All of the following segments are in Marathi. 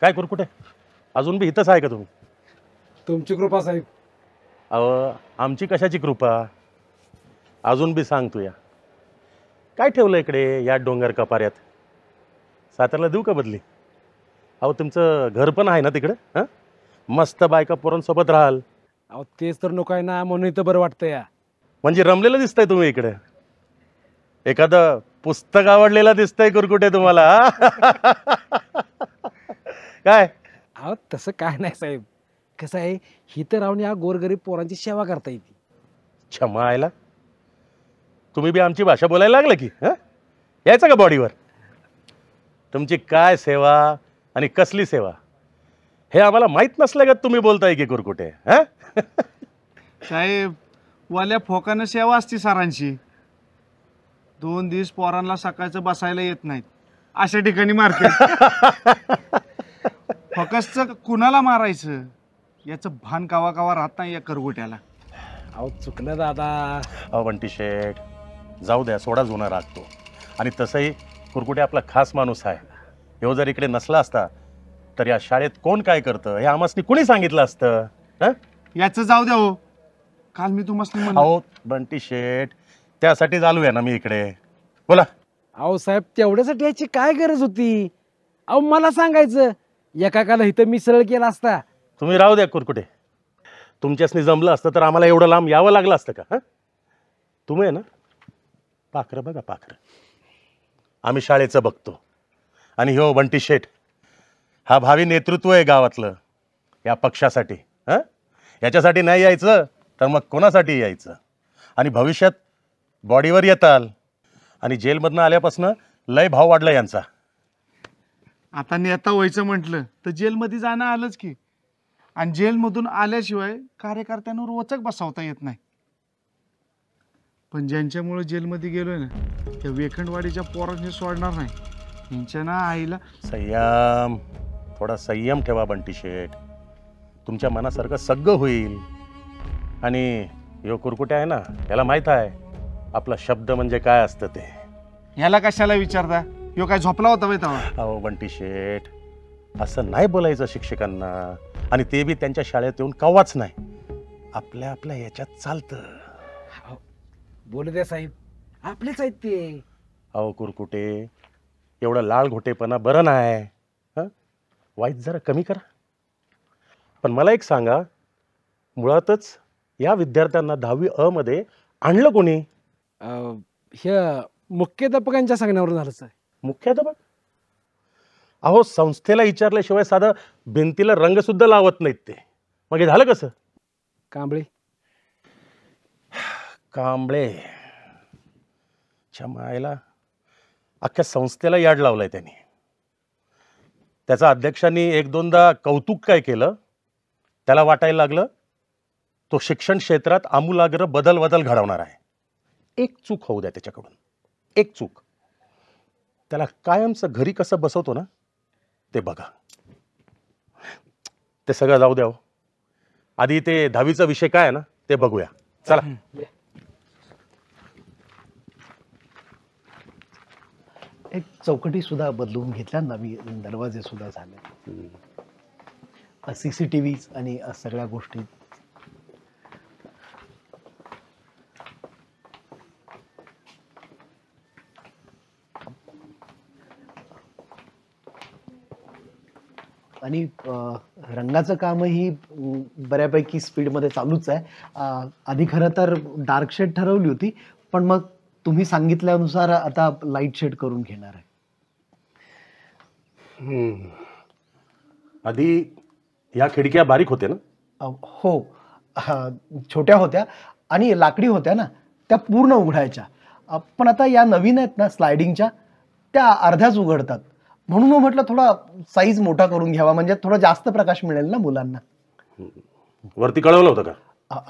काय कुरकुटे अजून बी इथंच आहे का तुम्ही? तुमची कृपा साहेब. अहो आमची कशाची कृपा, अजून बी सांग तू या काय ठेवलं इकडे या डोंगर कपाऱ्यात? सातारला देऊ का बदली? अहो तुमचं घर पण आहे ना तिकडं, हां मस्त बायका पोरांसोबत राहाल. अहो तेच तर नको आहे ना, म्हणून इथं बरं वाटतं या. म्हणजे रमलेलं दिसतंय तुम्ही इकडे, एखादं पुस्तक आवडलेलं दिसतंय कुरकुटे तुम्हाला. काय? अहो तसं काय नाही साहेब, कसं आहे इथं राहून या गोरगरीब पोरांची सेवा करता येते. क्षमा आयला, तुम्ही बी आमची भाषा बोलायला लागलं की हां यायचं का बॉडीवर? तुमची काय सेवा आणि कसली सेवा हे आम्हाला माहीत नसलं का तुम्ही बोलताय की कुरकुटे? हां साहेब वाल्या फोकानं सेवा असती सरांची. 2 दिवस पोरांना सकाळचं बसायला येत नाहीत, अशा ठिकाणी मारते. फोकसचं कुणाला मारायचं याचं भान कावा कावा राहत नाही या करगोट्याला. अहो चुकलं दादा. अहो बंटी शेठ जाऊ द्या, सोडा जुना राखतो. आणि तसंही कुरकुटे आपला खास माणूस आहे. ह्यो जर इकडे नसला असता तर या शाळेत कोण काय करतं हे आम्हाला कुणी सांगितलं असतं? हां याचं जाऊ द्या हो, काल मी तुम्हाला म्हणलं. अहो बंटी शेठ त्यासाठी चालू आहे ना मी इकडे. बोला. अहो साहेब तेवढ्यासाठी याची काय गरज होती? अहो मला सांगायचं, एकाकाला इथं मी सरळ केला असता. तुम्ही राहू द्या कुरकुटे, तुमच्यासनी जमलं असतं तर आम्हाला एवढं लांब यावं लागलं असतं का? हां तुम्ही आहे ना पाखरं बघा पाखरं, आम्ही शाळेचं बघतो. आणि हो बंटी शेठ हा भावी नेतृत्व आहे गावातलं या पक्षासाठी. हां याच्यासाठी नाही यायचं तर मग कोणासाठी यायचं? आणि भविष्यात बॉडीवर येताल. आणि जेलमधनं आल्यापासून लय भाव वाढला यांचा. आता नेता व्हायचं म्हटलं तर जेलमध्ये जाणं आलंच की, आणि जेलमधून आल्याशिवाय कार्यकर्त्यांवर वचक बसवता येत नाही. पण ज्यांच्यामुळे जेलमध्ये गेलोय ना त्या वेखंडवाडीच्या पोरांनी सोडणार नाही. यांच्या ना आईला संयम, थोडा संयम ठेवा बंटी शेठ, तुमच्या मनासारखं सगळं होईल. आणि यो कुरकुटे आहे ना याला माहीत आहे आपला शब्द म्हणजे काय असतं ते. ह्याला कशाला विचारता, ह्यो काय झोपला होता बाई तेव्हा? अहो बंटी शेठ असं नाही बोलायचं शिक्षकांना, आणि ते बी त्यांच्या शाळेत येऊन कव्वाच नाही. आपल्या आपल्या याच्यात चालतं. बोलू द्या साहेब, आपलेच आहेत ते. अहो कुरकुटे एवढं लाल घोटेपणा बरं नाही. हां वाईट जरा कमी करा. पण मला एक सांगा, मुळातच या विद्यार्थ्यांना 10वी अ मध्ये आणलं कोणी? हे मुख्याध्यापकांच्या सांगण्यावरून झालं साहेब. मुख्याध्यापक? अहो संस्थेला विचारल्याशिवाय साधं भिंतीला रंग सुद्धा लावत नाहीत ते. मग हे झालं कसं? कांबळे. कांबळे मायला अख्ख्या संस्थेला याड लावलंय त्यांनी. त्याचा अध्यक्षांनी 1-2दा कौतुक काय केलं, त्याला वाटायला लागलं तो शिक्षण क्षेत्रात आमूलाग्र बदल घडवणार आहे. एक चूक होऊ द्या त्याच्याकडून, एक चूक. त्याला कायमचं घरी कसं बसवतो ना ते बघा. ते सगळं जाऊ द्या, आधी ते 10वीचा विषय काय आहे ना ते बघूया. चला. एक चौकटी सुद्धा बदलून घेतल्या, नवीन दरवाजे सुद्धा झाले, CCTV आणि सगळ्या गोष्टी. आणि रंगाचं कामही बऱ्यापैकी स्पीडमध्ये चालूच आहे. आधी खरं तर डार्क शेड ठरवली होती, पण मग तुम्ही सांगितल्यानुसार आता लाईट शेड करून घेणार आहे. आधी या खिडक्या बारीक होत्या ना? हो, छोट्या होत्या आणि लाकडी होत्या ना, त्या पूर्ण उघडायच्या. पण आता या नवीन आहेत ना स्लायडिंगच्या, त्या अर्ध्याच उघडतात. म्हणून म्हटलं थोडा साईज मोठा करून घ्यावा, म्हणजे थोडा जास्त प्रकाश मिळेल ना मुलांना. वरती कळवलं होतं का?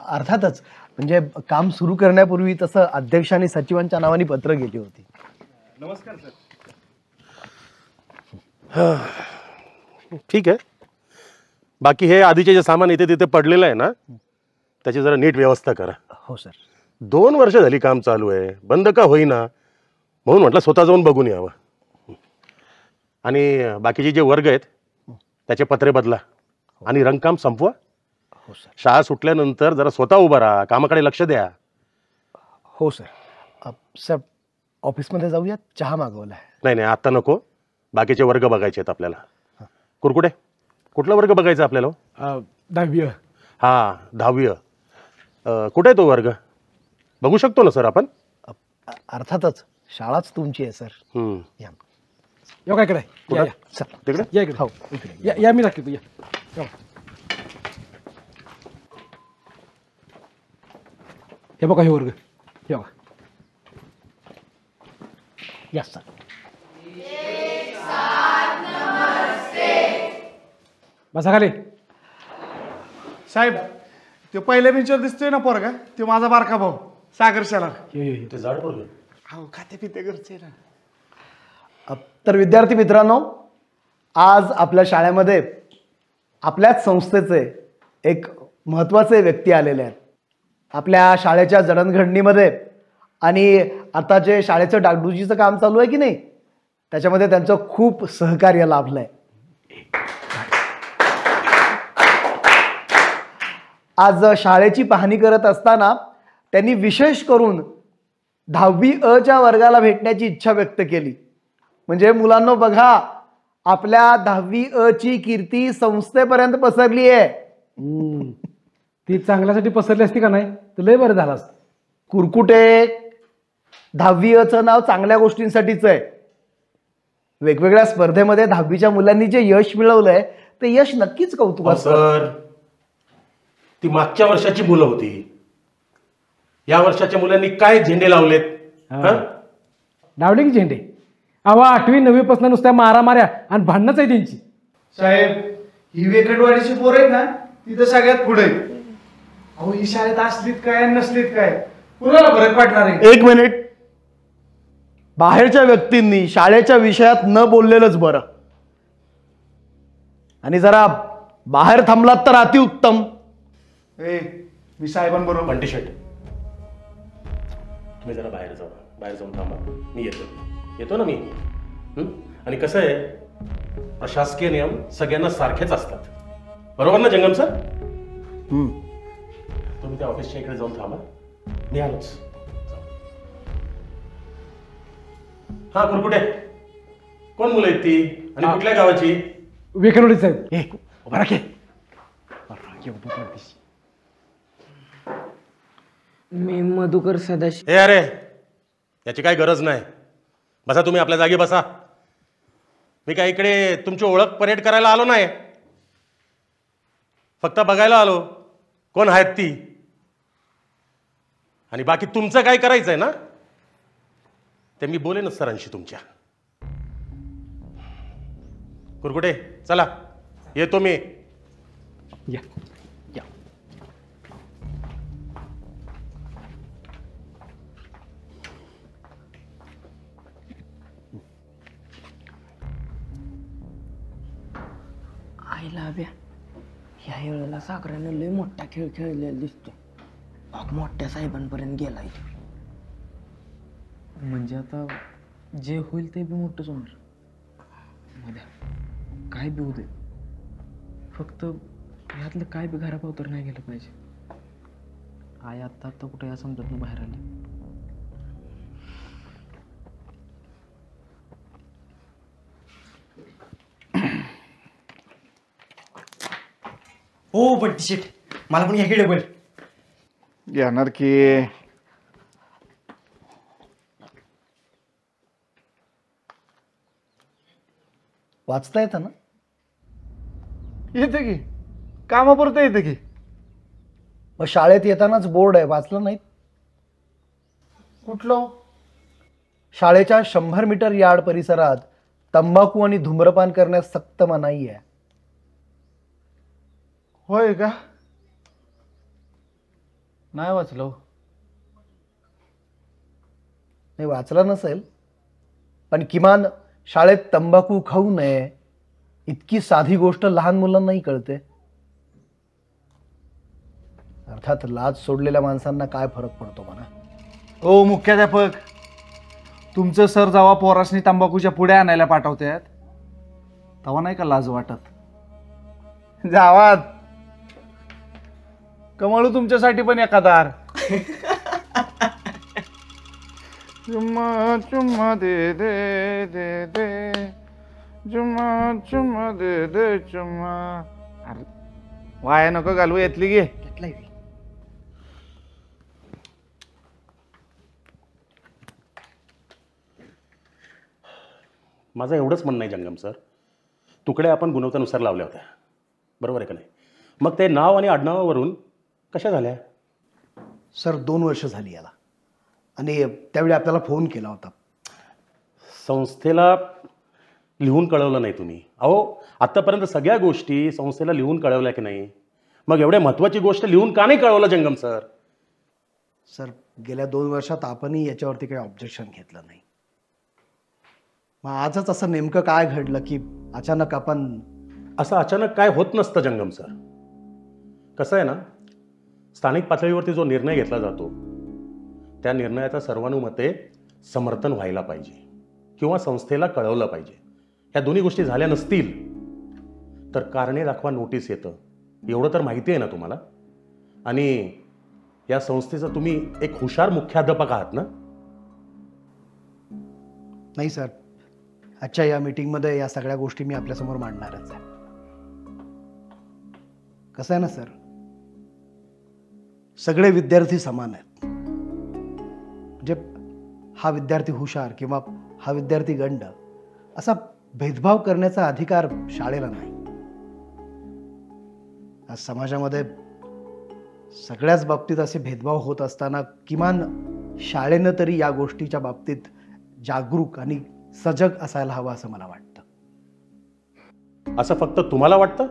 अर्थातच, म्हणजे काम सुरू करण्यापूर्वी तसं अध्यक्ष आणि सचिवांच्या नावाने पत्र गेली होती. नमस्कार सर. ठीक आहे. बाकी हे आधीचे जे सामान इथे तिथे पडलेलं आहे ना त्याची जरा नीट व्यवस्था करा. हो सर. 2 वर्ष झाली काम चालू आहे, बंद का होईना, म्हणून म्हटलं स्वतः जाऊन बघून यावं. आणि बाकीचे जे वर्ग आहेत त्याचे पत्रे बदला आणि रंगकाम संपवा. हो सर. शाळा सुटल्यानंतर जरा स्वतः उभा राहा, कामाकडे लक्ष द्या. हो सर. सर ऑफिसमध्ये जाऊया, चहा मागवला आहे. नाही नाही आता नको, बाकीचे वर्ग बघायचे आहेत आपल्याला. कुरकुटे, कुठला वर्ग बघायचा आपल्याला? 10वी. हा 10वी. कुठे आहे तो वर्ग? बघू शकतो ना सर आपण? अर्थातच, शाळाच तुमची आहे सर. या. यो काय इकडे कुठं? सर तिकडे या इकडे. हो इकडे. या मी लागते तू या. हे बघा हे वर्ग, हे बघा. या सर. बसा खाली. साहेब, ते पहिल्या बेंचवर दिसतोय ना पोरगा, तो माझा बारका भाऊ सागर शाला. ते जाड वर्ग. हो, खाते पिते घरचे ना. तर विद्यार्थी मित्रांनो, आज आपल्या शाळेमध्ये आपल्याच संस्थेचे एक महत्त्वाचे व्यक्ती आलेले आहेत. आपल्या शाळेच्या जडणघडणीमध्ये आणि आता जे शाळेचं डागडुजीचं काम चालू आहे की नाही, त्याच्यामध्ये त्यांचं खूप सहकार्य लाभलं आहे. आज शाळेची पाहणी करत असताना त्यांनी विशेष करून 10वी अ च्या वर्गाला भेटण्याची इच्छा व्यक्त केली. म्हणजे मुलांना बघा, आपल्या 10वी अ ची कीर्ती संस्थेपर्यंत पसरली आहे. ती चांगल्यासाठी पसरली असती का नाही तर लय बरं झालं असतं. कुरकुटे, 10वी अ चं नाव चांगल्या गोष्टींसाठीच आहे. वेगवेगळ्या स्पर्धेमध्ये 10वीच्या मुलांनी जे यश मिळवलंय ते यश नक्कीच कौतुकास्पद. सर, ती मागच्या वर्षाची मुलं होती. या वर्षाच्या मुलांनी काय झेंडे लावलेत? डावले की झेंडे. अहो 8वी 9वी पासून नुसत्या मारामाऱ्या आणि भांडणच आहे त्यांची. साहेब, ही वेकटवाडीची पोरं आहेत ना, तिथं सगळ्यात पुढे. अहो, ही शाळेत असलीत काय नसलीत काय, कुणाला फरक पडणार आहे? एक मिनिट. बाहेरच्या व्यक्तींनी शाळेच्या विषयात न बोललेलंच बरं. आणि जरा बाहेर थांबलात तर अतिउत्तम. मी साहेबांबरोबर. बंटी शेट, तुम्ही जरा बाहेर जाऊन थांबा. मी येतो ना मी. आणि कसं आहे, प्रशासकीय नियम सगळ्यांना सारखेच असतात, बरोबर ना जंगम सर? तुम्ही त्या ऑफिसच्या इकडे जाऊन थांबा, मी आलोच. हा कुरकुटे, कोण मुलं आहेत ती आणि कुठल्या गावाची? वेकनवडी साहेब. उभा राखे. मी मधुकर सदाशिव. हे अरे, याची काय गरज नाही. बसा तुम्ही आपल्या जागी बसा. मी काय इकडे तुमची ओळख परेड करायला आलो नाही, फक्त बघायला आलो कोण आहेत ती. आणि बाकी तुमचं काय करायचंय ना ते मी बोलेनच सरांशी तुमच्या. कुरकुटे चला, येतो मी. या. आईला हव्या, ह्या वेळेला सागरानं लय मोठा खेळ खेळलेला दिसतो. मोठ्या साहेबांपर्यंत गेलाय. म्हणजे आता जे होईल ते बी मोठंच होणार. मध्ये काय बी होऊ दे, फक्त ह्यातलं काय बी घरापाव तर नाही गेलं पाहिजे. आई आत्ता कुठे या समजत ना बाहेर आली. हो बंटी शेट, मला पण घ्या डबल. येणार की. वाचता येतं ना? येते की, कामापुरतं येते की. मग शाळेत येतानाच बोर्ड आहे, वाचलं नाहीत? कुठलं? शाळेच्या 100 मीटर यार्ड परिसरात तंबाखू आणि धूम्रपान करण्यास सक्त मनाई आहे. होय का? नाही वाचलो. नाही वाचला नसेल, पण किमान शाळेत तंबाखू खाऊ नये इतकी साधी गोष्ट लहान मुलांनाही कळते. अर्थात लाज सोडलेल्या माणसांना काय फरक पडतो म्हणा. ओ मुख्याध्यापक, तुमचं सर जेव्हा पोरासनी तंबाखूच्या पुड्या आणायला पाठवतात तेव्हा नाही का लाज वाटत? जावात कमळू तुमच्यासाठी पण एखादार. चुम्मा चुम्मा दे दे दे दे, चुम्मा चुम्मा दे दे चुम्मा. अरे वाया नको घालू, येतली गे. माझं एवढंच म्हणणं आहे जंगम सर, तुकड्या आपण गुणवत्तेनुसार लावल्या होत्या, बरोबर आहे का नाही? मग ते नाव आणि आडनावावरून कशा झाल्या? सर 2 वर्ष झाली याला, आणि त्यावेळी आपल्याला फोन केला होता. संस्थेला लिहून कळवलं नाही तुम्ही? अहो आत्तापर्यंत सगळ्या गोष्टी संस्थेला लिहून कळवल्या की नाही? मग एवढ्या महत्त्वाची गोष्ट लिहून का नाही कळवलं जंगम सर? सर गेल्या 2 वर्षात आपणही याच्यावरती काही ऑब्जेक्शन घेतलं नाही. मग आजच असं नेमकं काय घडलं की अचानक आपण... असं अचानक काय होत नसतं जंगम सर. कसं आहे ना, स्थानिक पातळीवरती जो निर्णय घेतला जातो त्या निर्णयाचा सर्वानुमते समर्थन व्हायला पाहिजे किंवा संस्थेला कळवलं पाहिजे. ह्या दोन्ही गोष्टी झाल्या नसतील तर कारणे दाखवा नोटीस येतं, एवढं तर माहिती आहे ना तुम्हाला. आणि या संस्थेचं तुम्ही एक हुशार मुख्याध्यापक आहात ना? नाही सर, आजच्या या मीटिंगमध्ये या सगळ्या गोष्टी मी आपल्यासमोर मांडणारच आहे. कसं आहे ना सर, सगळे विद्यार्थी समान आहेत. म्हणजे हा विद्यार्थी हुशार किंवा हा विद्यार्थी गंड असा भेदभाव करण्याचा अधिकार शाळेला नाही. आज समाजामध्ये सगळ्याच बाबतीत असे भेदभाव होत असताना किमान शाळेनं तरी या गोष्टीच्या बाबतीत जागरूक आणि सजग असायला हवं असं मला वाटतं. असं फक्त तुम्हाला वाटतं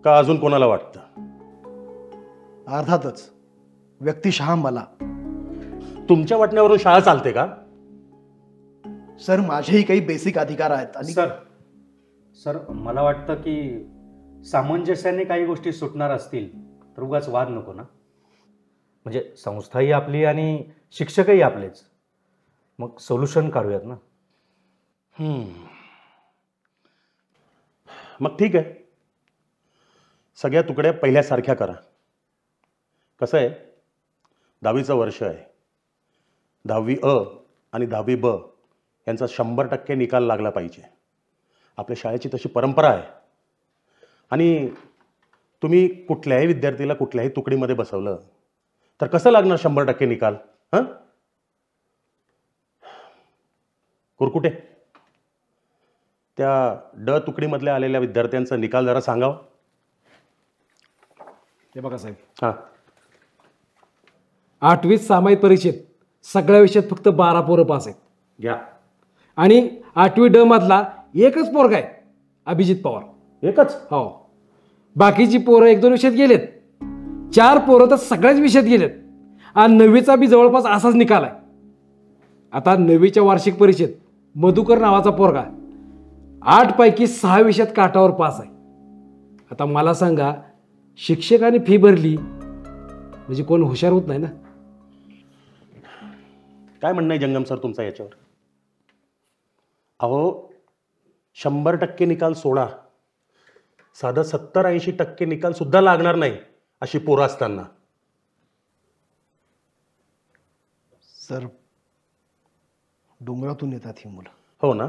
का अजून कोणाला वाटतं? अर्थातच व्यक्तिशः मला. तुमच्या वाटण्यावरून शाळा चालते का? सर माझेही काही बेसिक अधिकार आहेत. आणि सर मला वाटतं की सामंजस्याने काही गोष्टी सुटणार असतील तर उगाच वाद नको ना. म्हणजे संस्थाही आपली आणि शिक्षकही आपलेच, मग सोल्युशन काढूयात ना. मग ठीक आहे, सगळ्या तुकड्या पहिल्यासारख्या करा. कसं आहे, 10वीचं वर्ष आहे. 10वी अ आणि 10वी ब यांचा 100% निकाल लागला पाहिजे. आपल्या शाळेची तशी परंपरा आहे. आणि तुम्ही कुठल्याही विद्यार्थीला कुठल्याही तुकडीमध्ये बसवलं तर कसं लागणार 100% निकाल? हां कुरकुटे, त्या ड तुकडीमधल्या आलेल्या विद्यार्थ्यांचा निकाल जरा सांगावं. हे बघा साहेब, हां 8वीत सामायिक परीक्षेत सगळ्या विषयात फक्त 12 पोरं पास आहेत. घ्या. आणि 8वी ड मधला एकच पोरगा आहे, अभिजित पवार. एकच? हो. बाकीची पोरं 1-2 विषयात गेलेत. 4 पोरं तर सगळ्याच विषयात गेलेत. आणि 9वीचा बी जवळपास असाच निकाल आहे. आता 9वीच्या वार्षिक परीक्षेत मधुकर नावाचा पोरगा 8 पैकी 6 विषयात काठावर पास आहे. आता मला सांगा, शिक्षकाने फी भरली म्हणजे कोण हुशार होत नाही ना. काय म्हणणं आहे जंगम सर तुमचा याच्यावर? अहो 100% निकाल सोडा, साधा 70-80% निकाल सुद्धा लागणार नाही अशी पोरं असताना. सर डोंगरातून येतात ही मुलं. हो ना,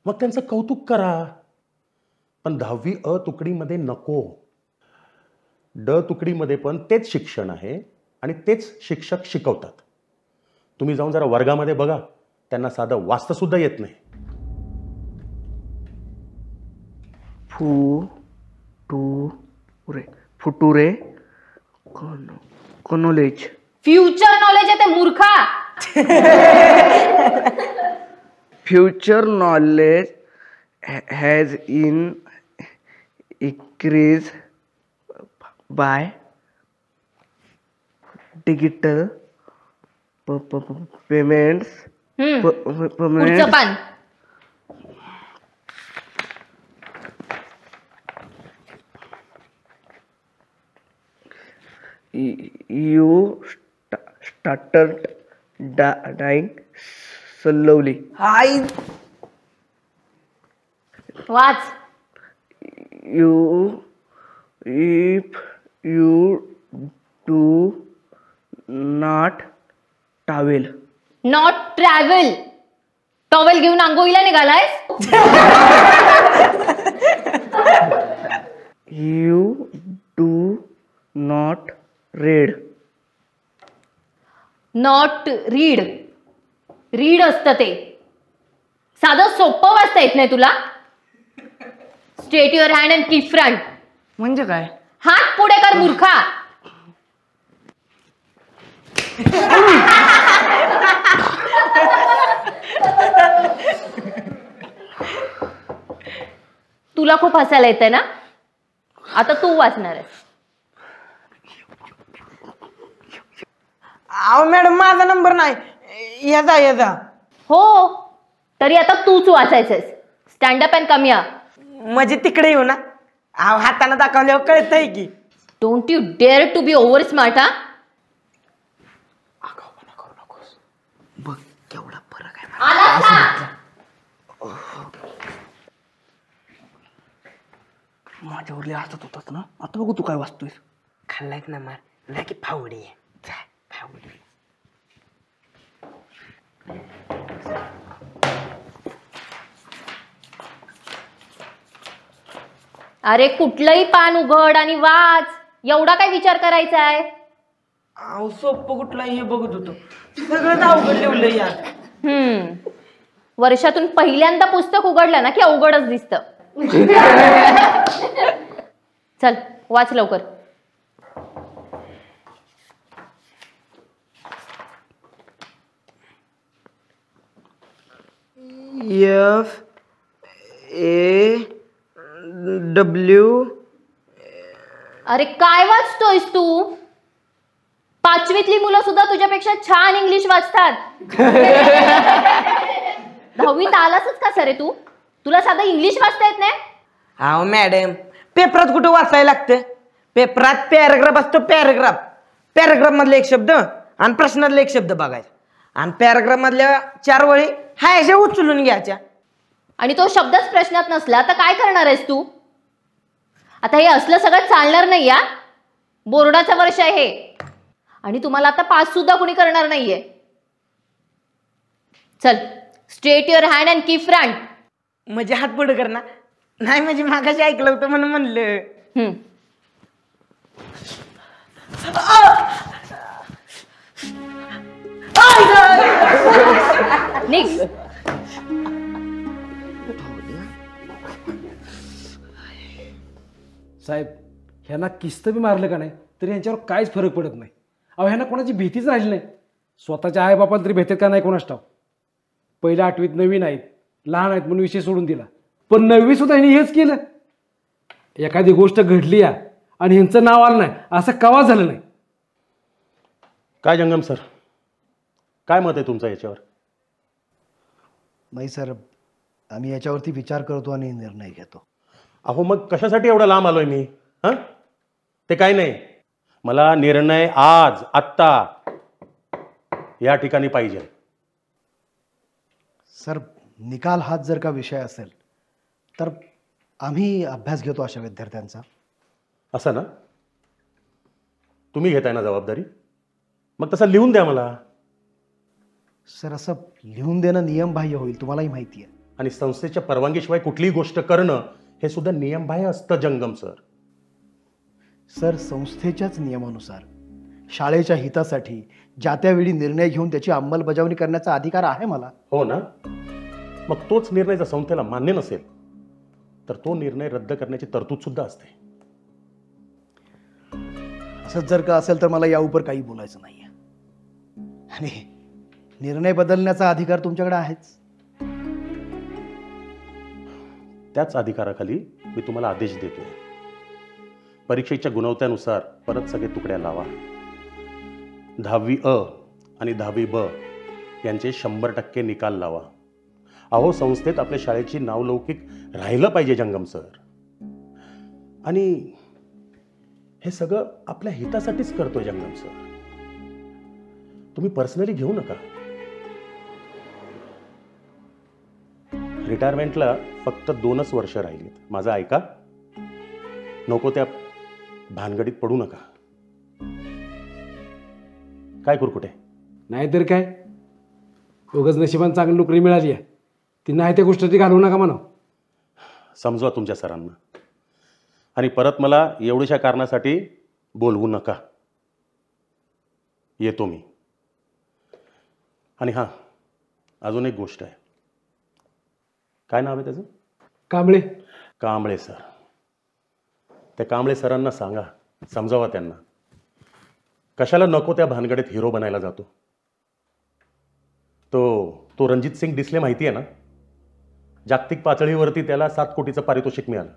मग त्यांचं कौतुक करा. पण 10वी अ तुकडीमध्ये नको. ड तुकडीमध्ये पण तेच शिक्षण आहे आणि तेच शिक्षक शिकवतात. तुम्ही जाऊन जरा वर्गामध्ये बघा, त्यांना साधं वाचता सुद्धा येत नाही. फुटुरे कॉलेज. फ्युचर नॉलेज आहे ते मूर्खा. Future knowledge has in increased by digital payments. पुढचं पान. You started dying slowly. Watch. if you do not travel. Not travel. Towel घेऊन आंघोळीला निघालायस? You do not read. Not read. Read असतं ते. साधं सोपं वाचता येत नाही तुला? Straight your hand and keep front. म्हणजे काय? हात पुढे कर मूर्खा. तुला खूप हसायला येतंय ना? आता तू वाचणार आहेस. अहो मॅडम माझा नंबर नाही. याचा हो, तरी आता तूच वाचायचंस. स्टँड अप अँड कम या. म्हणजे तिकडे येऊ ना? अहो हाताने दाखवल्यावर कळतंय की. Don't you dare to be over smart. हा, बघ केवढा फरक आहे. आलास का? माझ्यावरली हसत होतात ना, आता बघू तू काय वाचतोय. खाल्लाय ना मार, नाही की फावडी आहे. फावडी. अरे कुठलंही पान उघड आणि वाच. एवढा काय विचार करायचा आहे? अहो सोपं कुठला हे बघत होतो. सगळं अवघड लिवलंय यार. वर्षातून पहिल्यांदा पुस्तक उघडलं ना की अवघडच दिसतं. चल वाच लवकर. FAW. अरे काय वाचतोयस तू? 5वीतली मुलं सुद्धा तुझ्यापेक्षा छान इंग्लिश वाचतात. 10वीत आलासच का सरे तू? तुला साधं इंग्लिश वाचता येत नाही? अहो मॅडम, पेपरात कुठं वाचायला लागतं? पेपरात पॅराग्राफ असतो. पॅराग्राफ मधले एक शब्द आणि प्रश्नातले एक शब्द बघायचा आणि पॅराग्राफ मधल्या 4 वळी हाय अशा उचलून घ्यायच्या. आणि तो शब्दच प्रश्नात नसला तर काय करणार आहेस तू? आता हे असलं सगळं चालणार नाही. या बोर्डाचं वर्ष आहे हे, आणि तुम्हाला आता पास सुद्धा कुणी करणार नाहीये. चल straight your hand and keep front. म्हणजे हात पुढे कर ना? नाही म्हणजे मागाशी ऐकलं होतं म्हणून म्हणलं. निघ. साहेब, ह्यांना किस्त बी मारलं का नाही तरी यांच्यावर काहीच फरक पडत नाही. अहो ह्यांना कोणाची भीतीच राहिली नाही. स्वतःच्या आईबापाला तरी भेटत का नाही कोणास ठाऊक. पहिल्या 8वीत नवीन आहेत, लहान आहेत म्हणून विषय सोडून दिला. पण 9वी सुद्धा ह्यांनी हेच केलं. एखादी गोष्ट घडली या आणि ह्यांचं नाव आलं नाही असं कवा झालं नाही. काय जंगम सर, काय मत आहे तुमचं याच्यावर? नाही सर, आम्ही याच्यावरती विचार करतो आणि निर्णय घेतो. अहो मग कशासाठी एवढा लांब आलोय मी? हां, ते काय नाही. मला निर्णय आज आत्ता या ठिकाणी पाहिजे. सर, निकाल हाच जर का विषय असेल तर आम्ही अभ्यास घेतो अशा विद्यार्थ्यांचा. असं ना? तुम्ही घेताय ना जबाबदारी? मग तसं लिहून द्या मला. सर, असं लिहून देणं नियमबाह्य होईल, तुम्हालाही माहिती आहे. आणि संस्थेच्या परवानगीशिवाय कुठलीही गोष्ट करणं हे सुद्धा नियमबाह्य असतं जंगम सर. सर, संस्थेच्याच नियमानुसार शाळेच्या हितासाठी ज्या त्यावेळी निर्णय घेऊन त्याची अंमलबजावणी करण्याचा अधिकार आहे मला. हो ना? मग तोच निर्णय जर संस्थेला मान्य नसेल तर तो निर्णय रद्द करण्याची तरतूद सुद्धा असते. असंच जर का असेल तर मला यावर काही बोलायचं नाहीये. आणि निर्णय बदलण्याचा अधिकार तुमच्याकडे आहेच. त्याच अधिकाराखाली मी तुम्हाला आदेश देतोय. परीक्षेच्या गुणवत्यानुसार परत सगळे तुकड्या लावा. 10वी अ आणि 10वी ब यांचे 100% निकाल लावा. अहो संस्थेत आपल्या शाळेची नावलौकिक राहिलं पाहिजे जंगम सर. आणि हे सगळं आपल्या हितासाठीच करतोय जंगम सर. तुम्ही पर्सनली घेऊ नका. रिटायरमेंटला फक्त 2च वर्ष राहिलीत. माझं ऐका. नको त्या भानगडीत पडू नका. काय कुरकुटे? नाहीतर काय, उगाच नशिबान चांगली नोकरी मिळाली आहे ती नाही त्या गोष्टी घालवू नका म्हणा. समजवा तुमच्या सरांना आणि परत मला एवढ्याशा कारणासाठी बोलवू नका. येतो मी. आणि हां, अजून एक गोष्ट आहे. काय नाव आहे त्याचं? कांबळे. कांबळे सर. त्या कांबळे सरांना सांगा, समजावा त्यांना, कशाला नको त्या भानगडीत हिरो बनायला जातो. तो रणजित सिंग डिसले माहिती आहे ना? जागतिक पातळीवरती त्याला 7 कोटीचं पारितोषिक मिळालं,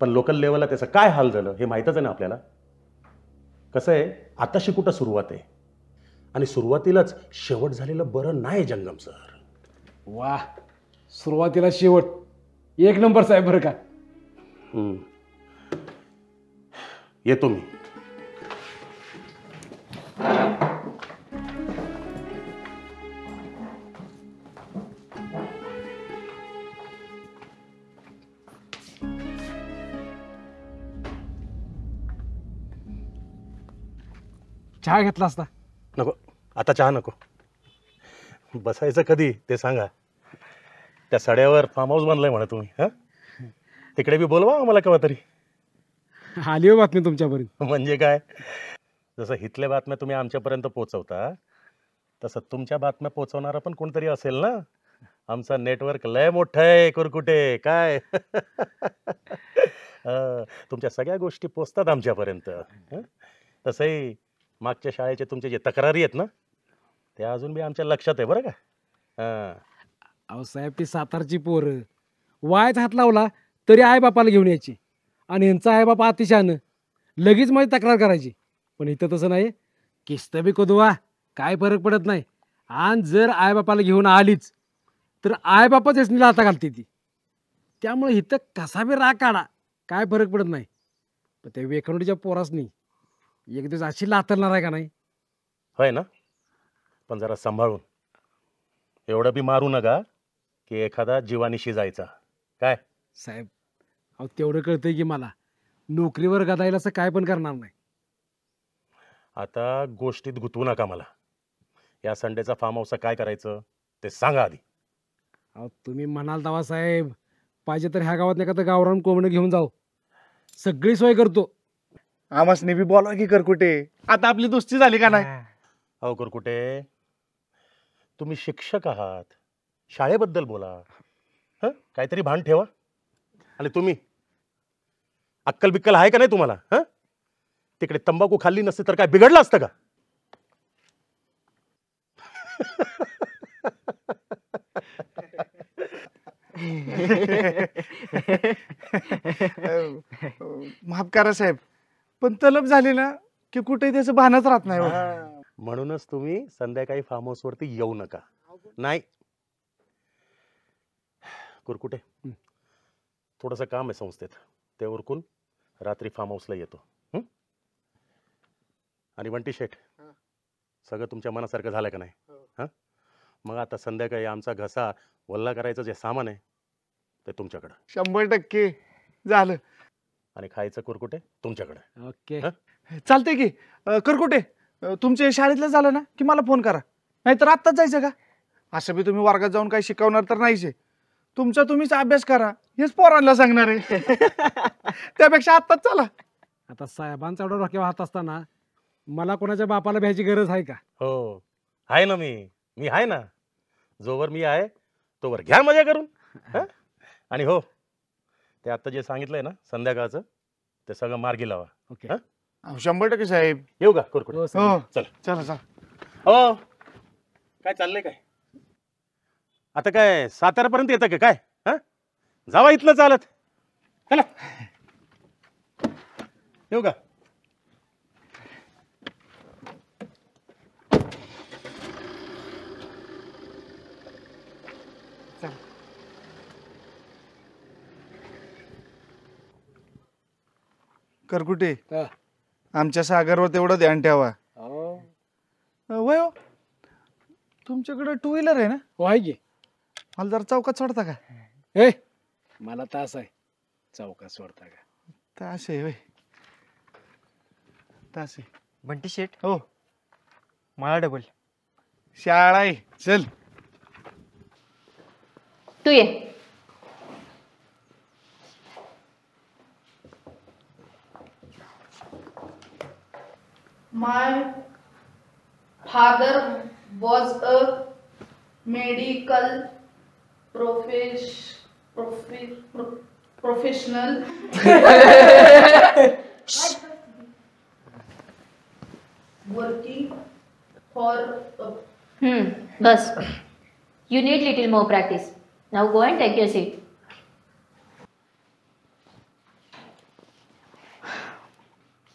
पण लोकल लेवलला त्याचं काय हाल झालं हे माहीतच आहे ना आपल्याला. कसं आहे, आताशी कुठं सुरुवात आहे आणि सुरुवातीलाच शेवट झालेलं बरं नाही जंगम सर. वा, सुरुवातीला शेवट एक नंबर साहेब बरं का. येतो मी. चहा घेतला असता. नको, आता चहा नको. बसायचं कधी ते सांगा. त्या सड्यावर फार्म हाऊस बांधलाय म्हणा तुम्ही. हां, तिकडे बी बोलवा आम्हाला केव्हा तरी. आली हो बातमी तुमच्यापर्यंत. म्हणजे काय, जसं हिथल्या बातम्या तुम्ही आमच्यापर्यंत पोचवता तसं तुमच्या बातम्या पोचवणारा पण कोणतरी असेल ना. आमचा नेटवर्क लय मोठं आहे कुरकुटे. काय तुमच्या सगळ्या गोष्टी पोचतात आमच्यापर्यंत. तसंही मागच्या शाळेचे तुमचे जे तक्रारी आहेत ना, त्या अजून बी आमच्या लक्षात आहे बरं का. अहो साहेब, ती सातारची पोरं वायच हात लावला तरी आई बापाला घेऊन यायची आणि यांचा आई बापा अतिशहानं लगेच माझी तक्रार करायची. पण इथं तसं नाही. किस्त बी कदवा काय फरक पडत नाही. आणि जर आई बापाला घेऊन आलीच तर आई बापाच यासनीला आता घालते ती. त्यामुळे इथं कसा बी राग काढा काय फरक पडत नाही. पण त्या वेखंडीच्या पोरासनी एक दिवस अशी लातरणार आहे का नाही. होय ना, पण जरा सांभाळून. एवढं बी मारू नका की एखादा जीवानिशी जायचा. काय साहेब, अहो तेवढं कळतंय की मला नोकरीवर गदायला असं काय पण करणार नाही. आता गोष्टीत गुंतवू नका मला. या संडेचा फार्म हाऊसचा काय करायचं ते सांगा आधी. अहो तुम्ही म्हणाल तवा साहेब, पाहिजे तर ह्या गावात एखादं गावरान कोंबडं घेऊन जाऊ, सगळी सोय करतो. आम्हाच नेहमी बोला की करकुटे, आता आपली दोस्ती झाली का नाही? अहो कुरकुटे, तुम्ही शिक्षक आहात, शाळेबद्दल बोला. हं, काहीतरी भान ठेवा. आणि तुम्ही अक्कल बिक्कल आहे का नाही तुम्हाला? हं, तिकडे तंबाखू खाल्ली नसती तर काय बिघडलं असतं का? माफ करा साहेब, पण तलब झाली ना की कुठे त्याचं भानच राहत नाही. म्हणूनच तुम्ही संध्याकाळी फार्म हाऊस वरती येऊ नका. नाही कुरकुटे, थोडंसं काम आहे संस्थेत, ते उरकून रात्री फार्म हाऊसला येतो. आणि बंटी शेठ, सगळं तुमच्या मनासारखं झालं का नाही? हां, मग आता संध्याकाळी आमचा घसा वल्ला करायचं जे सामान आहे ते तुमच्याकडं. 100% झालं. आणि खायचं कुरकुटे तुमच्याकडे. ओके, चालतंय की. करकुटे, तुमच्या शाळेतलं झालं ना की मला फोन करा, नाहीतर आत्ताच जायचं का? असं बी तुम्ही वर्गात जाऊन काही शिकवणार तर नाहीच आहे. तुमचा तुम्हीच अभ्यास करा हेच पोरांना सांगणार आहे. त्यापेक्षा आत्ताच चला. आता साहेबांचा एवढा डोक्यावर हात असताना मला कोणाच्या बापाला भ्यायची गरज आहे का? हो, आहे ना. मी आहे ना. जोवर मी आहे तोवर घ्या मजा करून. हं? आणि हो, ते आता जे सांगितलंय ना संध्याकाळचं, ते सगळं मार्गी लावा. ओके. हं? 100% साहेब. येऊ का कुरकुटे? हो, हो, साहेब. चल. चला चला. हो, काय चाललंय काय? आता काय साताऱ्यापर्यंत येतं का काय? हं? जावा इथलं चालत. चला, येऊ का? करकुटे, हा. आमच्या सागरवर तेवढं ध्यान ठेवा. हो. वय हो, तुमच्याकडे 2 व्हीलर आहे ना? हो आहे की. मला जरा चौकात सोडता का? ए, मला तास आहे चौकात सोडता का? तास आहे होय. तास आहे. बंटी शेट हो मला डबल. शाळा आहे, चल. तू ये. My father was a medical professional. Working for a bus. You need little more practice. Now go and take your seat.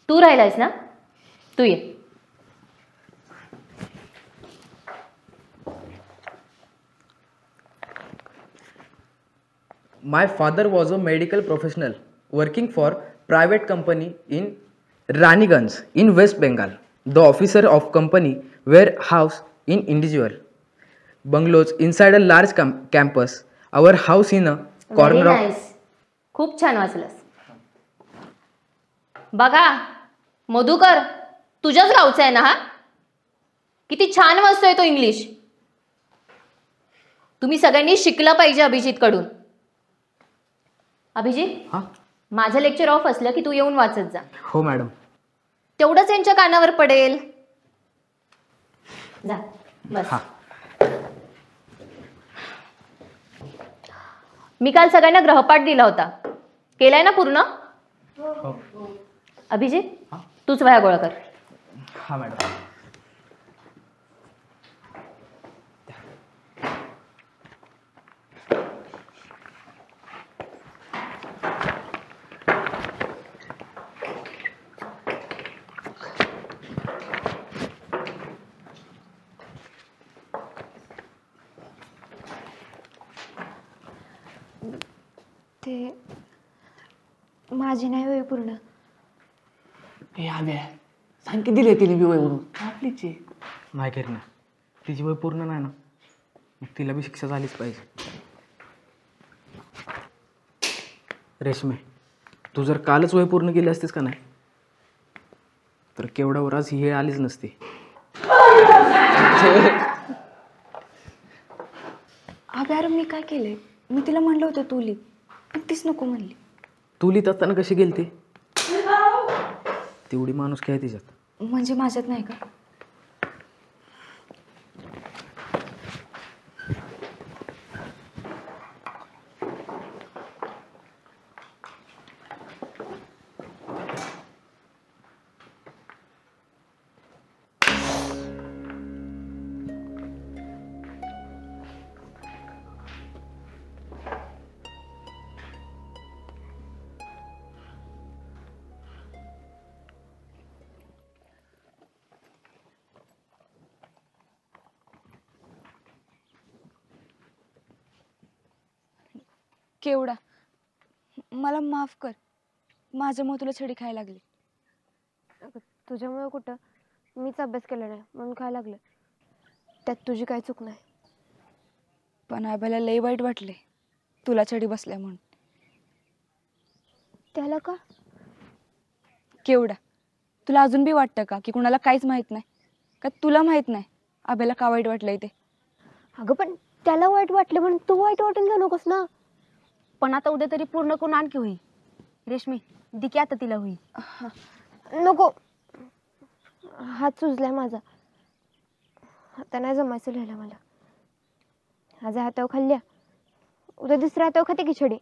तू राहिलायस ना, तू ये. My father was a medical professional working for private company in Raniganj in West Bengal. The officer of company were housed in individual bungalows inside a large campus. Our house in a Very corner of nice. खूप छान वाचलंस. बघा मधुकर, तुझ्याच गावचा आहे ना हा? किती छान वाचतोय तो इंग्लिश. तुम्ही सगळ्यांनी शिकलं पाहिजे अभिजित कडून. अभिजित, हा माझं लेक्चर ऑफ असलं की तू येऊन वाचत जा. हो मॅडम. तेवढंच यांच्या कानावर पडेल. जा बस. हा. मी काल सगळ्यांना ग्रहपाठ दिला होता, केलाय ना पूर्ण? अभिजित, तूच वह्या गोळा कर. हा मॅडम. ते माझी नाही होय पूर्ण. हे आव्या सांग की दिले तिने बी वय म्हणून. आपलीच आहे. नाही करी ना, तिची वय पूर्ण नाही ना, मग तिला बी शिक्षा झालीच पाहिजे. रेशमे, तू जर कालच वय पूर्ण केली असतीस का नाही, तर केवढ्यावर आज ही वेळ आलीच नसती. अगं मी काय केलंय? मी तिला म्हणलं होतं तू लिह, पण तीच नको म्हणली. तू लिहित असताना कशी गेलती? तेवढी माणूस काय तिच्यात? म्हणजे माझ्यात नाही का? केवढा मला माफ कर, माझ्यामुळे तुला छडी खायला लागली. तुझ्यामुळे कुठं, मीच अभ्यास केला नाही म्हणून काय लागलं, त्यात तुझी काय चूक नाही. पण आब्याला लई वाईट वाटले तुला छडी बसल्या म्हणून. त्याला का? केवढा तुला अजून बी वाटतं का की कुणाला काहीच माहित नाही का? तुला माहित नाही आब्याला का वाईट वाटलंय ते? अगं पण त्याला वाईट वाटलं म्हणून तू वाईट वाटेल जाऊ नकोस ना. पण आता उद्या तरी पूर्ण करून आणखी होई. रेशमी दिकी आता तिला होई. नको, हात सुजलाय माझा, आता नाही जमायचं लिहायला मला. आज हातावर खाल्ल्या, उद्या दुसऱ्या हातावर खाते खिचडी.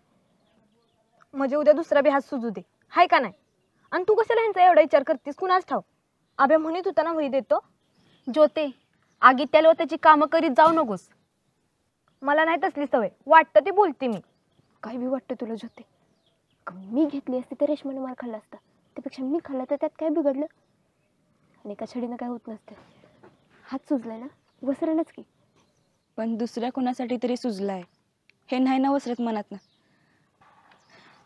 म्हणजे उद्या दुसरा बी हात सुजू दे, हाय का नाही? आणि तू कशाला ह्यांचा एवढा विचार करतीस? कुणाच ठाव. आब्या म्हणत होता ना वही देतो. ज्योते, आगीत त्याला त्याची कामं करीत जाऊ नकोस. मला नाही तसली सवय, वाटतं ती बोलते मी. काय बी वाटतं तुला ज्योते? मी घेतली असती तर रेशमाने मार खाल्ला असता, त्यापेक्षा मी खाल्ला तर त्यात काय बिघडलं? आणि एका छडीनं काय होत नसतं. हात सुजलाय ना, वसरणच की. पण दुसऱ्या कोणासाठी तरी सुजलाय हे नाही ना वसरत मनात ना.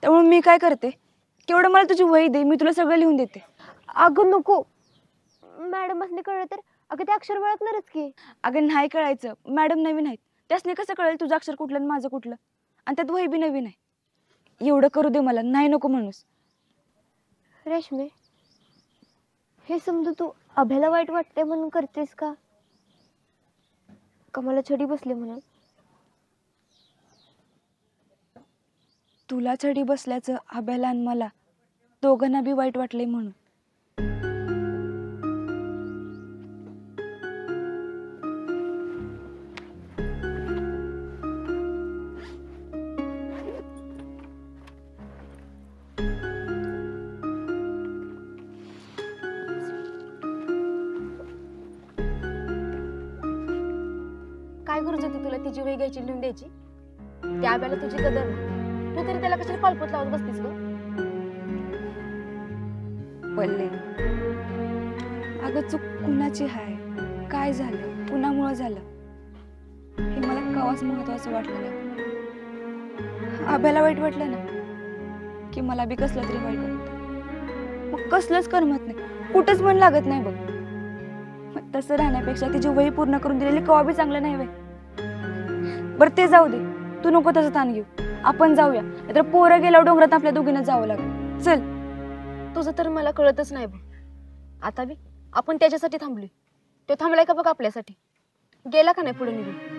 त्यामुळे मी काय करते, केवढं मला तुझी वही दे, मी तुला सगळं लिहून देते. अगं नको, मॅडम असले कळलं तर अगं ते अक्षर ओळखणारच की. अगं नाही कळायचं, मॅडम नवीन आहेत, त्यासने कसं कळेल तुझं अक्षर कुठलं आणि माझं कुठलं? आणि त्यात वही बी नवीन आहे. एवढं करू दे मला, नाही नको म्हणूस. रेशमे, हे समजू तू अभ्याला वाईट वाटते म्हणून करतेस का मला छडी बसले म्हणून? तुला छडी बसल्याचं अभ्याला आणि मला दोघांना बी वाईट वाटलंय म्हणून. काय गरज होती तुला तिची वही घ्यायची लिहून द्यायची? त्या आब्याला तुझी कदर नाही, तू तरी त्याला कशाला पालपोत लावत बसतीस ग? पल्ले, अगं चूक कुणाची हाय, काय झालं, कुणामुळं झालं हे मला कवाच महत्वाचं वाटलं नाही. आब्याला वाईट वाटलं ना की मला बी कसलं तरी वाईट वाटतं. मग कसलंच करमत नाही, कुठंच मन लागत नाही बघ. मग तसं राहण्यापेक्षा तिची वही पूर्ण करून दिलेली कवा बी चांगलं नाही. बरं ते जाऊ दे, तू नको त्याचं ताण घेऊ, आपण जाऊया. नाहीतर पोरं गेल्यावर डोंगरात आपल्या दोघींना जावं लागेल. चल. तुझं तर मला कळतच नाही बघ. आता बी आपण त्याच्यासाठी थांबलोय, तो थांबलाय का बघ आपल्यासाठी? गेला का नाही पुढे निघून?